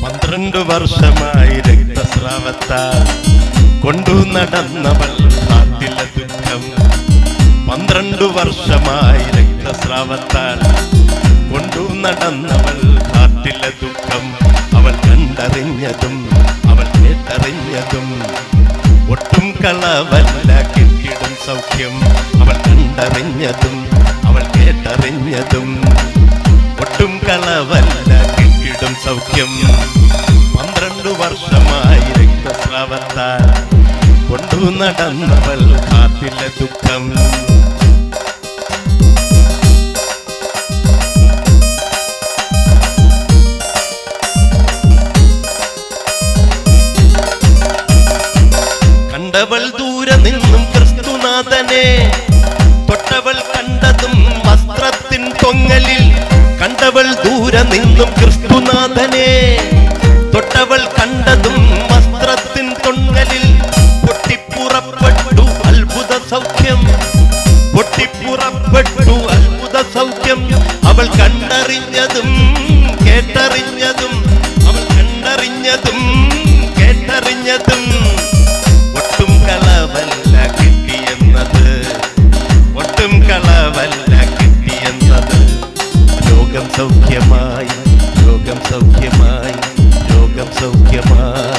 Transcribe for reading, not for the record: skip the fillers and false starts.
12 വർഷമായി രക്തസ്രാവത്താൽ കൊണ്ടു നടന്നവൾ കാട്ടിലെ ദുഃഖം. 12 വർഷമായി രക്തസ്രാവത്താൽ കൊണ്ടു നടന്നവൾ കാട്ടിലെ ദുഃഖം. അവൾ കണ്ടറിഞ്ഞതും അവൾ കേട്ടറിഞ്ഞതും ഒട്ടും കളവല്ല കിട്ടിടും സൗഖ്യം. അവൾ കണ്ടറിഞ്ഞതും അവൾ കേട്ടറിഞ്ഞതും ഒട്ടും കളവല്ല കിട്ടിടും സൗഖ്യം. 12 വർഷമായി രക്തസ്രാവത്താൽ കൊണ്ടു നടന്നവൾ കാട്ടിലെ ദുഃഖം. കണ്ടവൾ ദൂരെ നിന്നും ക്രിസ്തുനാഥനെ, തൊട്ടവൾ കണ്ടതും വസ്ത്രത്തിൻ തൊങ്ങലിൽ. കണ്ടവൾ ദൂരെ നിന്നും ക്രിസ്തുനാഥനെ, തൊട്ടവൾ കണ്ടതും വസ്ത്രത്തിൻ തൊങ്ങലിൽ. പൊട്ടിപ്പുറപ്പെട്ടു അത്ഭുത സൗഖ്യം, പൊട്ടിപ്പുറപ്പെട്ടു അത്ഭുത സൗഖ്യം. അവൾ കണ്ടറിഞ്ഞതും കേട്ടറിഞ്ഞതും, അവൾ കണ്ടറിഞ്ഞതും കേട്ടറിഞ്ഞതും ഒട്ടും കളവല്ല കിട്ടിയെന്നത്, ഒട്ടും കളവല്ല കിട്ടിയെന്നത്. രോഗം സൗഖ്യമായി, രോഗം സൗഖ്യമായി, രോഗം സൗഖ്യമായി.